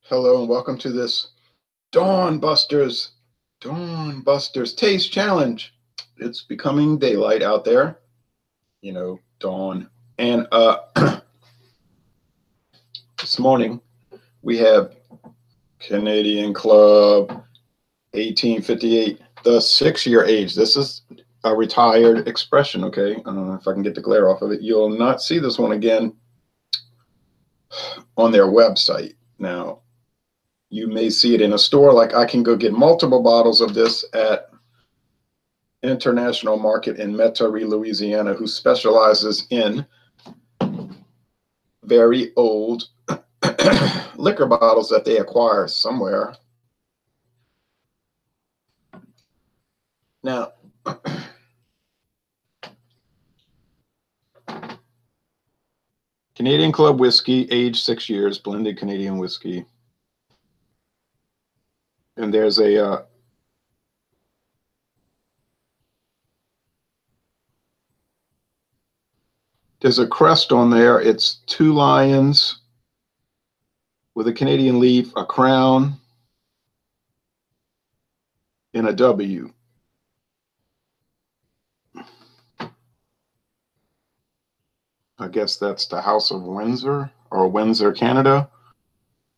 Hello and welcome to this Dawn Busters Taste Challenge. It's becoming daylight out there, dawn. And this morning we have Canadian Club 1858, the 6-year age. This is a retired expression, okay? I don't know if I can get the glare off of it. You'll not see this one again on their website. Now, you may see it in a store. Like I can go get multiple bottles of this at International Market in Metairie, Louisiana, who specializes in very old liquor bottles that they acquire somewhere. Now, Canadian Club whiskey, aged 6 years, blended Canadian whiskey. And there's a crest on there. It's 2 lions with a Canadian leaf, a crown, and a W. I guess that's the House of Windsor or Windsor, Canada.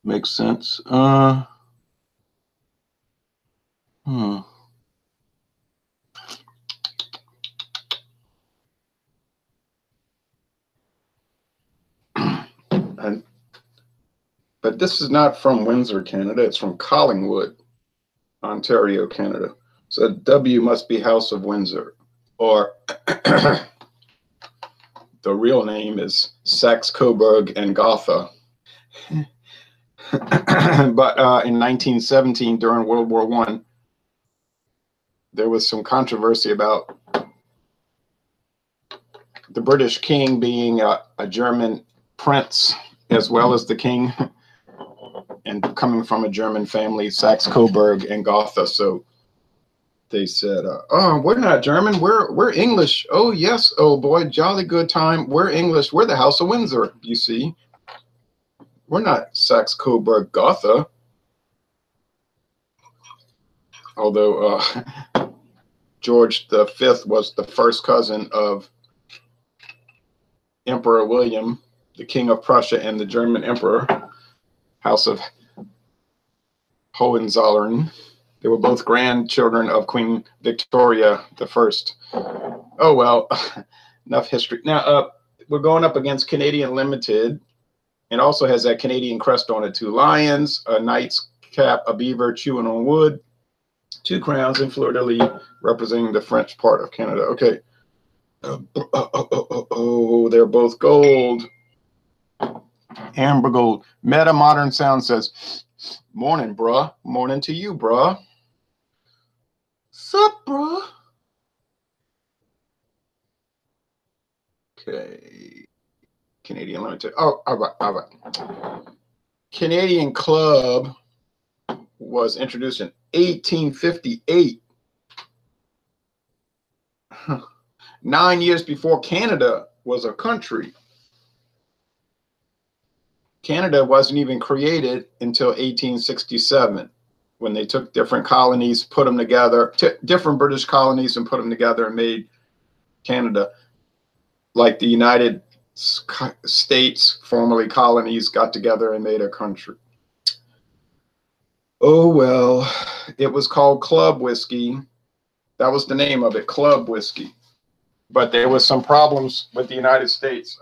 Makes sense. But this is not from Windsor, Canada. It's from Collingwood, Ontario, Canada. So W must be House of Windsor, or the real name is Saxe-Coburg and Gotha. But in 1917, during World War I, there was some controversy about the British king being a German prince as well as the king, and coming from a German family, Saxe-Coburg and Gotha. So they said, "Oh, we're not German. We're English. Oh yes. Oh boy, jolly good time. We're English. We're the House of Windsor. You see, we're not Saxe-Coburg Gotha." Although George V was the first cousin of Emperor William, the King of Prussia, and the German Emperor, House of Hohenzollern. They were both grandchildren of Queen Victoria I. Oh, well, enough history. Now, we're going up against Canadian Limited, and also has that Canadian crest on it. 2 lions, a knight's cap, a beaver chewing on wood, 2 crowns, and fleur-de-lis representing the French part of Canada. Okay. They're both gold. Amber gold. Meta Modern Sound says, "Morning, bruh. Morning to you, bruh. Sup, bruh?" Okay. Canadian Limited. Oh, all right. Canadian Club was introduced in 1858. 9 years before Canada was a country. Canada wasn't even created until 1867, when they took different colonies, put them together, different British colonies, and put them together and made Canada. Like the United States, formerly colonies, got together and made a country. Oh, well, it was called Club Whiskey. That was the name of it, Club Whiskey. But there was some problems with the United States.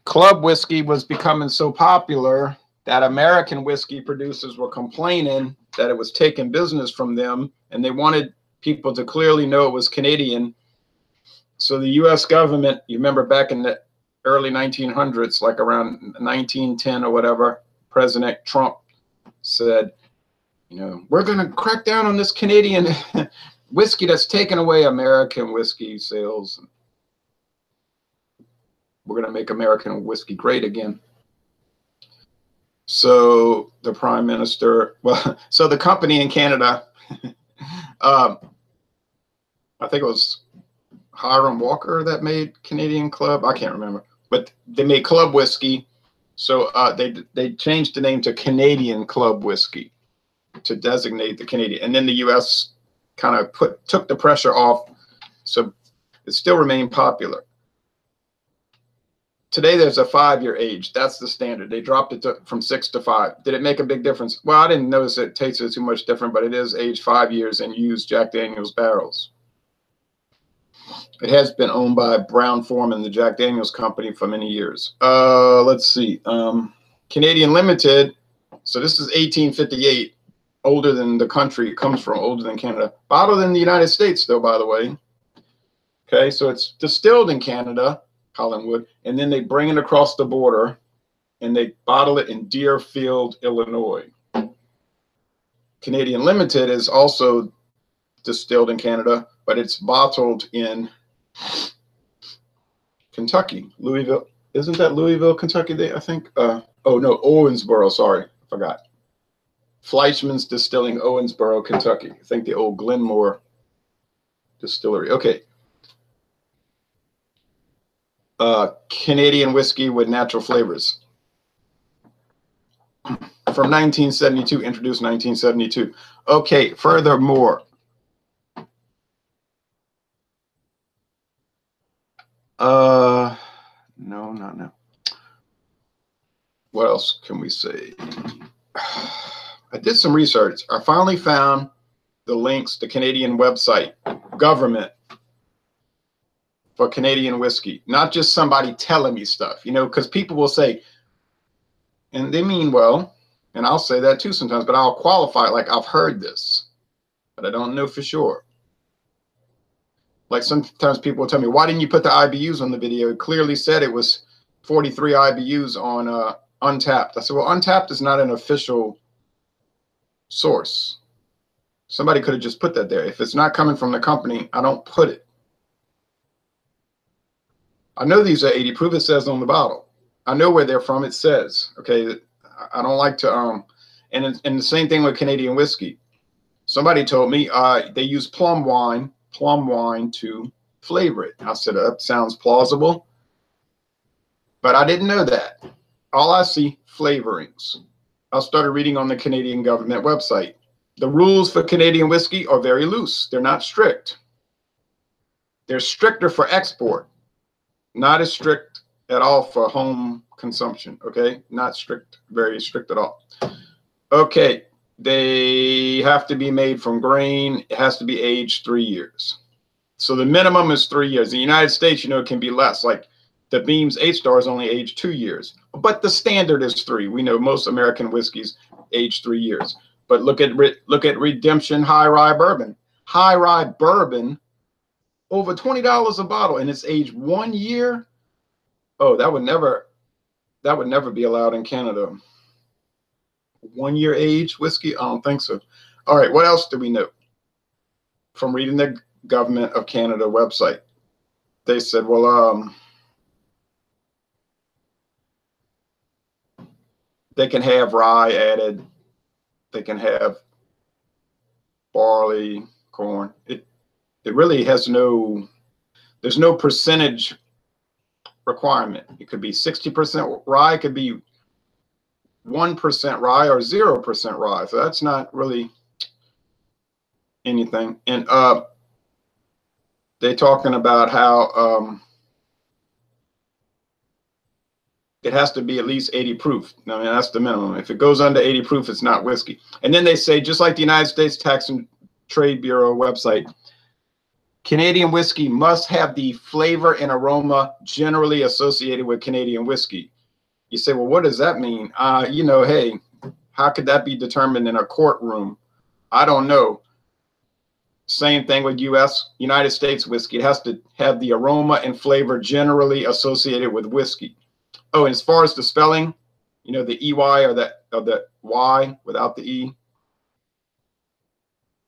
Club whiskey was becoming so popular that American whiskey producers were complaining that it was taking business from them, and they wanted people to clearly know it was Canadian. So the U.S. government, you remember back in the early 1900s, like around 1910 or whatever, President Trump said, we're going to crack down on this Canadian whiskey that's taking away American whiskey sales. We're going to make American whiskey great again. So the prime minister, so the company in Canada I think it was Hiram Walker that made Canadian Club. I can't remember, but they made Club whiskey. So they changed the name to Canadian Club whiskey to designate the Canadian, and then the U.S. kind of took the pressure off, so it still remained popular. Today there's a 5-year age. That's the standard. They dropped it from 6 to 5. Did it make a big difference? Well, I didn't notice it tasted too much different, but it is aged 5 years and used Jack Daniel's barrels. It has been owned by Brown-Forman, the Jack Daniel's company, for many years. Let's see. Canadian Limited. So this is 1858. Older than the country it comes from, older than Canada. Bottled in the United States, though, by the way. Okay, so it's distilled in Canada, Collinwood, and then they bring it across the border, and they bottle it in Deerfield, Illinois. Canadian Limited is also distilled in Canada, but it's bottled in Kentucky, Louisville. Isn't that Louisville, Kentucky? I think. Oh no, Owensboro. Sorry, I forgot. Fleischmann's Distilling, Owensboro, Kentucky. I think the old Glenmore distillery. Okay. Canadian whiskey with natural flavors. From 1972, introduced 1972. Okay, furthermore. No. What else can we say? I did some research. I finally found the links to Canadian website, government, for Canadian whiskey. Not just somebody telling me stuff, you know, because people will say, and they mean well, and I'll say that too sometimes, but I'll qualify it like I've heard this, but I don't know for sure. Like sometimes people will tell me, why didn't you put the IBUs on the video? It clearly said it was 43 IBUs on Untapped. I said, well, Untapped is not an official source. Somebody could have just put that there. If it's not coming from the company, I don't put it. I know these are 80 proof. It says on the bottle. I know where they're from. It says, okay, I don't like to, and the same thing with Canadian whiskey. Somebody told me they use plum wine to flavor it. I said, that sounds plausible, but I didn't know that. All I see, flavorings. I started reading on the Canadian government website. The rules for Canadian whiskey are very loose. They're not strict. They're stricter for export, not as strict at all for home consumption, okay? Not strict, very strict at all. Okay, they have to be made from grain. It has to be aged 3 years. So the minimum is 3 years. In the United States, you know, it can be less. Like the Beam's 8-star is only aged 2 years, but the standard is 3. We know most American whiskeys age 3 years. But look at Redemption High Rye Bourbon. High Rye Bourbon, over $20 a bottle, and it's aged 1 year. Oh, that would never be allowed in Canada. 1 year age whiskey? I don't think so. All right, what else do we know from reading the Government of Canada website? They said, well, they can have rye added. They can have barley, corn. It really has there's no percentage requirement. It could be 60% rye, it could be 1% rye or 0% rye. So that's not really anything. And they're talking about how it has to be at least 80 proof. I mean, that's the minimum. If it goes under 80 proof, it's not whiskey. And then they say, just like the United States Tax and Trade Bureau website, Canadian whiskey must have the flavor and aroma generally associated with Canadian whiskey. You say, well, what does that mean? You know, hey, how could that be determined in a courtroom? I don't know. Same thing with United States whiskey. It has to have the aroma and flavor generally associated with whiskey. Oh, and as far as the spelling, you know, the EY or the Y without the E.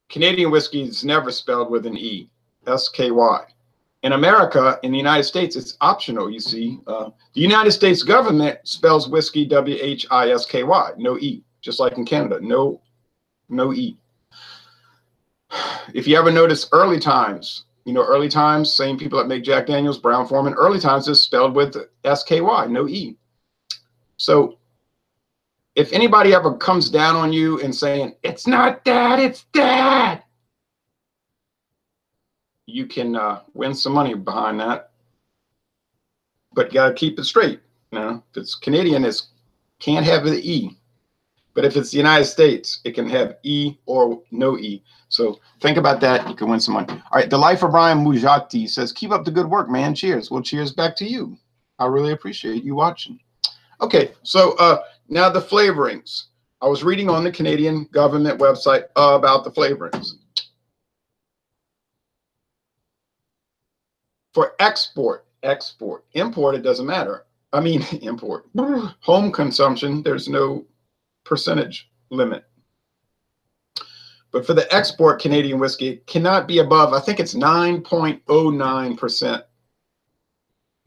Canadian whiskey is never spelled with an E, S-K-Y. In America, in the United States, it's optional, you see. The United States government spells whiskey W-H-I-S-K-Y, no E, just like in Canada, no E. If you ever notice early times, You know, early times, same people that make Jack Daniels, Brown-Forman, early times is spelled with SKY, no E. So if anybody ever comes down on you and saying, it's not that, it's that, you can win some money behind that. But you got to keep it straight. You know, if it's Canadian, it can't have the E. But if it's the United States, it can have E or no E. So think about that. You can win some money. All right. The Life of Brian Mujati says, keep up the good work, man. Cheers. Well, cheers back to you. I really appreciate you watching. Okay. So now the flavorings. I was reading on the Canadian government website about the flavorings. For export, import, it doesn't matter. I mean, import, home consumption, there's no percentage limit. But for the export Canadian whiskey, it cannot be above, I think it's 9.09%.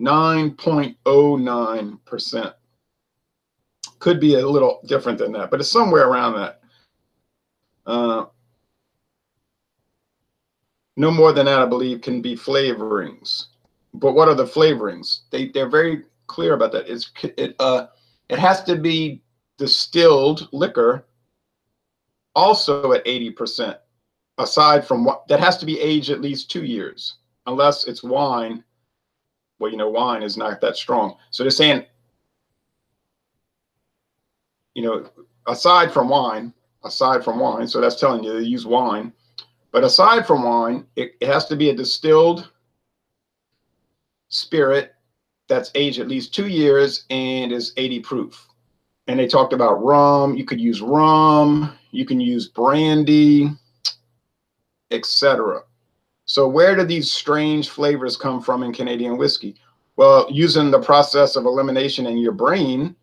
9.09%. Could be a little different than that, but it's somewhere around that. No more than that, I believe, can be flavorings. But what are the flavorings? They're very clear about that. It has to be distilled liquor, also at 80%. Aside from what that has to be aged at least 2 years, unless it's wine. Well, you know, wine is not that strong. So they're saying, you know, aside from wine. So that's telling you they use wine. But aside from wine, it has to be a distilled spirit that's aged at least 2 years and is 80 proof. And they talked about rum. You could use rum. You can use brandy, etc. So where do these strange flavors come from in Canadian whiskey? Well, using the process of elimination in your brain,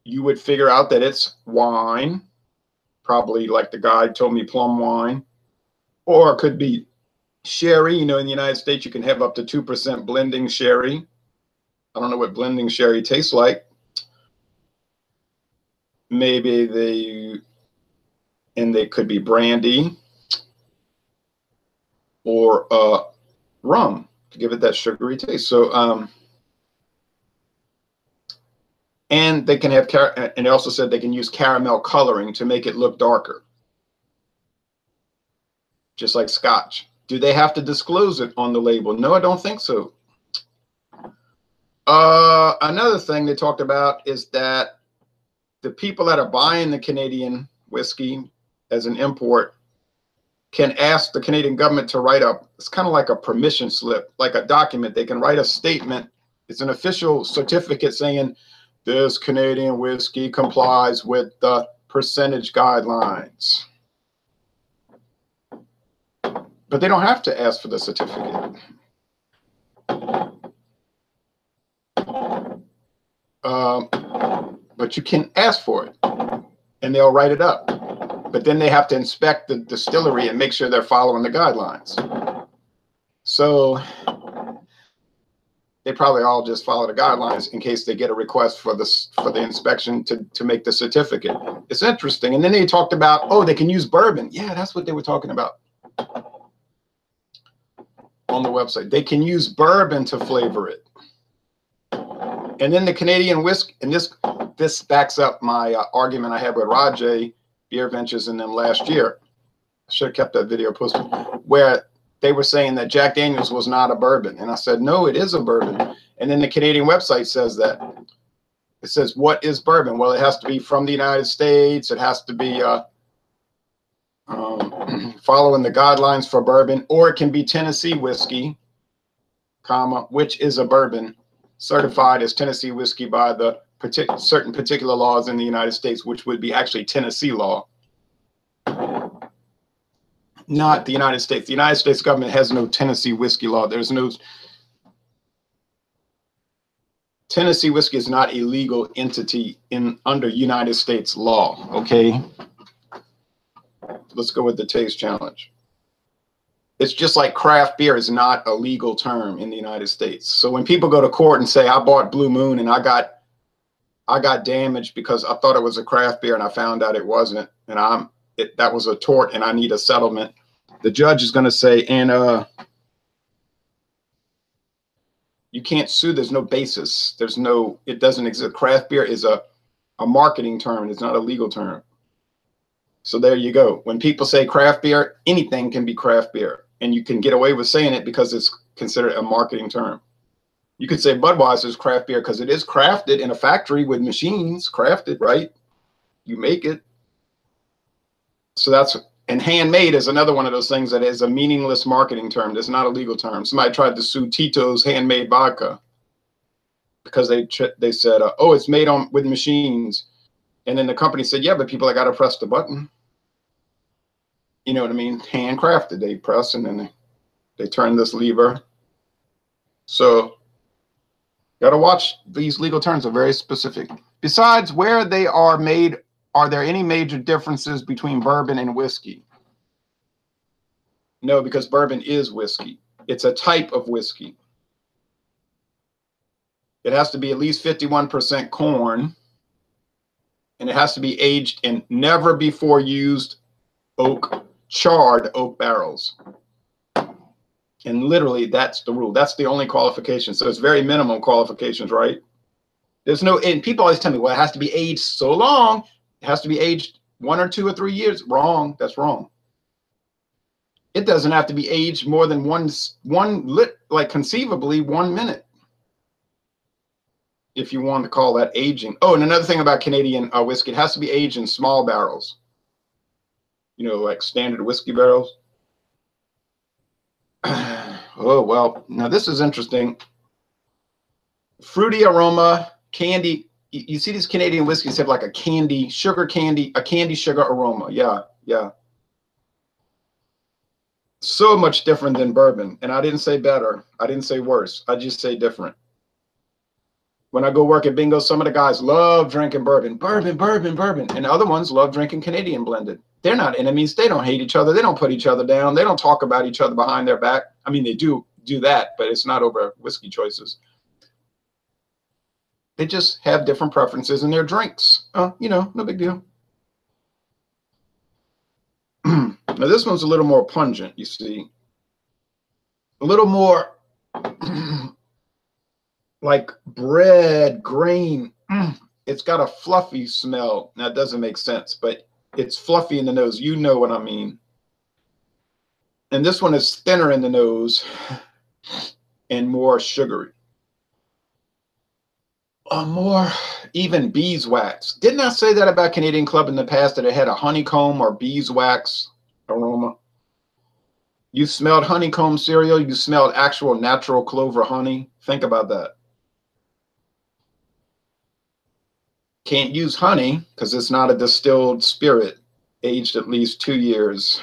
you would figure out that it's wine, probably like the guy told me, plum wine. Or it could be sherry. You know, in the United States, you can have up to 2% blending sherry. I don't know what blending sherry tastes like. Maybe they could be brandy or rum to give it that sugary taste. So, and they can have, and they also said they can use caramel coloring to make it look darker. Just like Scotch. Do they have to disclose it on the label? No, I don't think so. Another thing they talked about is that the people that are buying the Canadian whiskey as an import can ask the Canadian government to write up, it's kind of like a permission slip, like a document. They can write a statement. It's an official certificate saying this Canadian whiskey complies with the percentage guidelines. But they don't have to ask for the certificate. But you can ask for it, and they'll write it up. But then they have to inspect the distillery and make sure they're following the guidelines. So they probably all just follow the guidelines in case they get a request for the inspection to make the certificate. It's interesting. And then they talked about, oh, they can use bourbon. Yeah, that's what they were talking about on the website. They can use bourbon to flavor it. And then the Canadian whiskey, and this backs up my argument I had with Rajay Beer Ventures in them last year. I should have kept that video posted, where they were saying that Jack Daniels was not a bourbon. And I said, no, it is a bourbon. And then the Canadian website says that. It says, what is bourbon? Well, it has to be from the United States. It has to be following the guidelines for bourbon, or it can be Tennessee whiskey, comma, which is a bourbon, certified as Tennessee whiskey by the certain particular laws in the United States, which would be actually Tennessee law, not the United States. The United States government has no Tennessee whiskey law. There's no Tennessee whiskey is not a legal entity under United States law. Okay. Let's go with the taste challenge. It's just like craft beer is not a legal term in the United States. So when people go to court and say, I bought Blue Moon and I got damaged because I thought it was a craft beer and I found out it wasn't, and that was a tort and I need a settlement, the judge is going to say, and You can't sue. There's no basis. There's no, it doesn't exist. Craft beer is a marketing term. It's not a legal term. So there you go. When people say craft beer, anything can be craft beer. And you can get away with saying it because it's considered a marketing term. You could say Budweiser is craft beer because it is crafted in a factory with machines, crafted, right? You make it. So that's, and handmade is another one of those things that is a meaningless marketing term. That's not a legal term. Somebody tried to sue Tito's handmade vodka because they said, oh, it's made on with machines. And then the company said, yeah, but people, I got to press the button. You know what I mean? Handcrafted. They press and then they turn this lever. So got to watch. These legal terms are very specific. Besides where they are made, are there any major differences between bourbon and whiskey? No, because bourbon is whiskey. It's a type of whiskey. It has to be at least 51% corn, and it has to be aged in never before used charred oak barrels. And literally, that's the rule. That's the only qualification. So it's very minimum qualifications, right? There's no, and people always tell me, well, it has to be aged so long. It has to be aged 1 or 2 or 3 years. Wrong. That's wrong. It doesn't have to be aged more than like conceivably 1 minute. If you want to call that aging. Oh, and another thing about Canadian whiskey, it has to be aged in small barrels. You know, like standard whiskey barrels. Oh, well, now this is interesting. Fruity aroma, candy. You see these Canadian whiskeys have like a candy sugar aroma. Yeah, yeah. So much different than bourbon. And I didn't say better. I didn't say worse. I just say different. When I go work at bingo, some of the guys love drinking bourbon. And other ones love drinking Canadian blended. They're not enemies. They don't hate each other. They don't put each other down. They don't talk about each other behind their back. I mean, they do that, but it's not over whiskey choices. They just have different preferences in their drinks. You know, no big deal. Now, this one's a little more pungent, you see. A little more like bread, grain. It's got a fluffy smell. Now, it doesn't make sense, but it's fluffy in the nose. You know what I mean. And this one is thinner in the nose and more sugary. More even beeswax. Didn't I say that about Canadian Club in the past, that it had a honeycomb or beeswax aroma? You smelled honeycomb cereal. You smelled actual natural clover honey. Think about that. Can't use honey because it's not a distilled spirit, aged at least 2 years.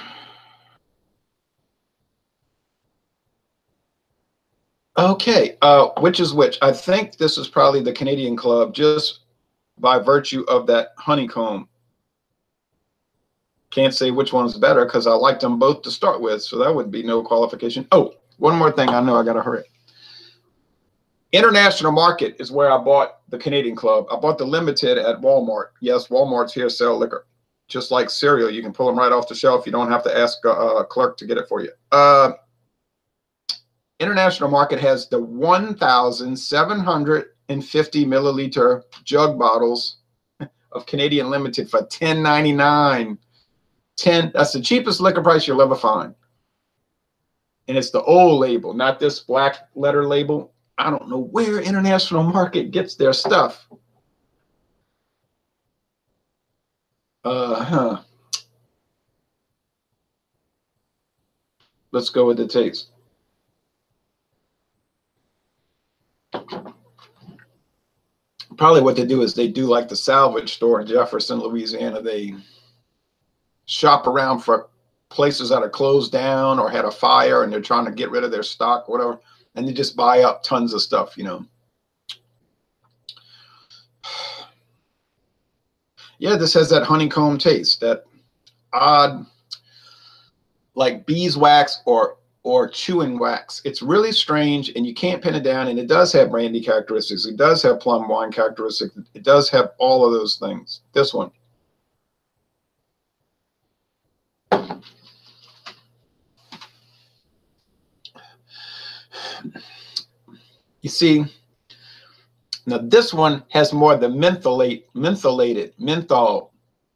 Okay, which is which? I think this is probably the Canadian Club just by virtue of that honeycomb. Can't say which one's better because I liked them both to start with, so that would be no qualification. Oh, one more thing. I know I got to hurry. International Market is where I bought the Canadian Club. I bought the limited at Walmart. Yes, Walmart's here sell liquor. Just like cereal, you can pull them right off the shelf. You don't have to ask a clerk to get it for you. International Market has the 1,750 milliliter jug bottles of Canadian Limited for $10.99. That's the cheapest liquor price you'll ever find. And it's the old label, not this black letter label. I don't know where International Market gets their stuff. Let's go with the taste. Probably what they do is they do like the salvage store in Jefferson, Louisiana. They shop around for places that are closed down or had a fire and they're trying to get rid of their stock, whatever. And they just buy up tons of stuff, you know. Yeah, this has that honeycomb taste, that odd, like beeswax or chewing wax. It's really strange, and you can't pin it down. And it does have brandy characteristics. It does have plum wine characteristics. It does have all of those things. This one. You see, now this one has more of the mentholated menthol.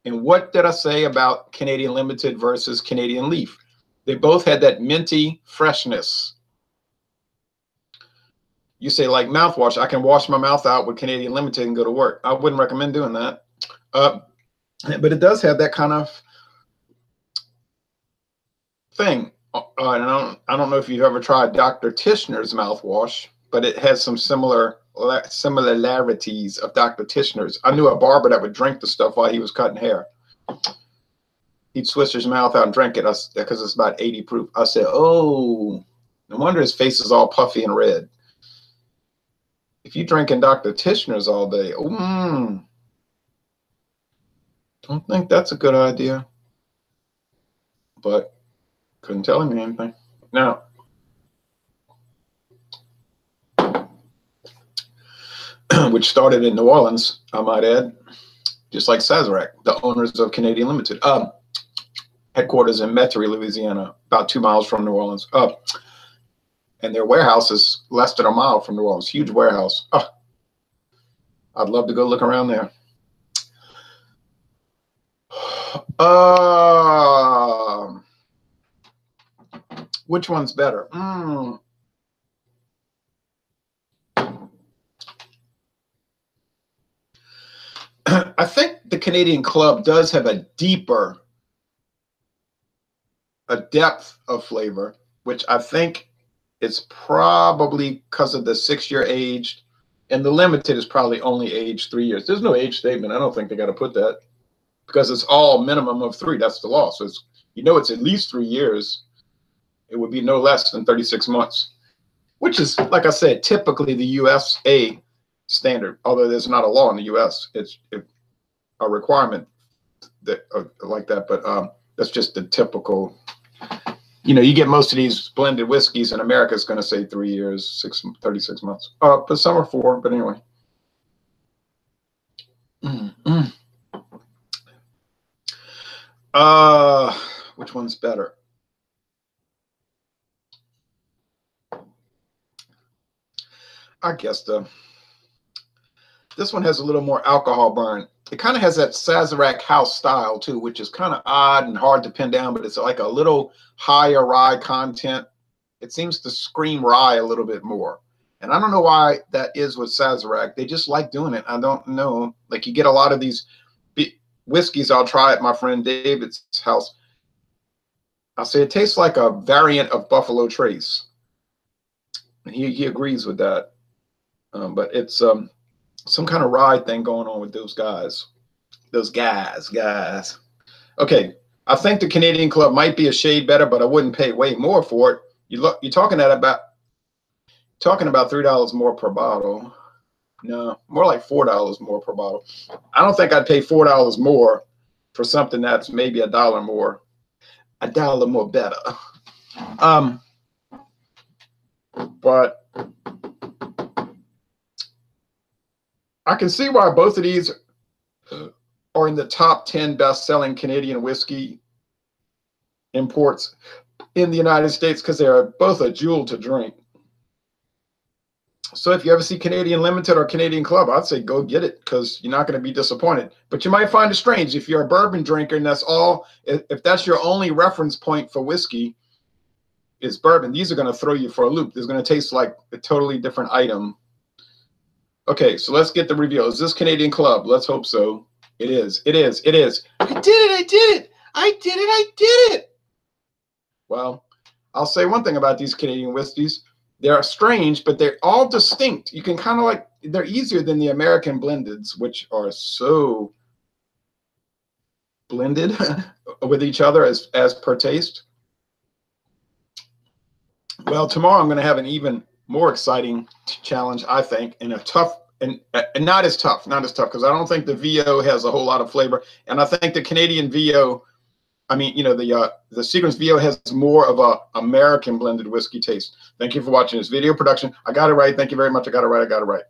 And what did I say about Canadian Limited versus Canadian Leaf? They both had that minty freshness. You say like mouthwash, I can wash my mouth out with Canadian Limited and go to work. I wouldn't recommend doing that. But it does have that kind of thing. And I don't know if you've ever tried Dr. Tishner's mouthwash, but it has some similarities of Dr. Tishner's. I knew a barber that would drink the stuff while he was cutting hair. He'd switch his mouth out and drink it because it's about 80 proof. I said, oh, no wonder his face is all puffy and red. If you're drinking Dr. Tishner's all day, don't think that's a good idea. But couldn't tell him anything. Now, which started in New Orleans, I might add, just like Sazerac, the owners of Canadian Limited. Headquarters in Metairie, Louisiana, about 2 miles from New Orleans. And their warehouse is less than a mile from New Orleans. Huge warehouse. I'd love to go look around there. Which one's better? I think the Canadian Club does have a depth of flavor, which I think is probably because of the 6-year age, and the Limited is probably only aged 3 years. There's no age statement. I don't think they got to put that because it's all minimum of 3. That's the law. So it's, it's at least 3 years. It would be no less than 36 months, which is, like I said, typically the USA standard, although there's not a law in the US. It's a requirement that like that, but that's just the typical. You get most of these blended whiskeys in America is going to say 3 years, 36 months. But some are 4, but anyway. Which one's better? I guess this one has a little more alcohol burn. It kind of has that Sazerac house style too, which is kind of odd and hard to pin down, but it's like a little higher rye content. It seems to scream rye a little bit more. And I don't know why that is with Sazerac. They just like doing it. I don't know. Like you get a lot of these whiskeys I'll try at my friend David's house. I'll say it tastes like a variant of Buffalo Trace. And he agrees with that. But it's some kind of rye thing going on with those guys. Okay, I think the Canadian Club might be a shade better, but I wouldn't pay way more for it. You're talking about $3 more per bottle. No, more like $4 more per bottle. I don't think I'd pay $4 more for something that's maybe $1 more. $1 more better. But I can see why both of these are in the top 10 best-selling Canadian whiskey imports in the United States because they are both a jewel to drink. So if you ever see Canadian Limited or Canadian Club, I'd say go get it because you're not going to be disappointed. But you might find it strange if you're a bourbon drinker and if that's your only reference point for whiskey is bourbon. These are going to throw you for a loop. It's going to taste like a totally different item. Okay, so let's get the reveal. Is this Canadian Club? Let's hope so. It is. It is. It is. I did it. Well, I'll say one thing about these Canadian whiskeys. They're strange, but they're all distinct. You can kind of they're easier than the American blendeds, which are so blended with each other as per taste. Well, tomorrow I'm going to have an even more exciting challenge, I think, and not as tough because I don't think the VO has a whole lot of flavor, and I think the Canadian VO, the Seagram's VO has more of a American blended whiskey taste. Thank you for watching this video production. I got it right. Thank you very much. I got it right.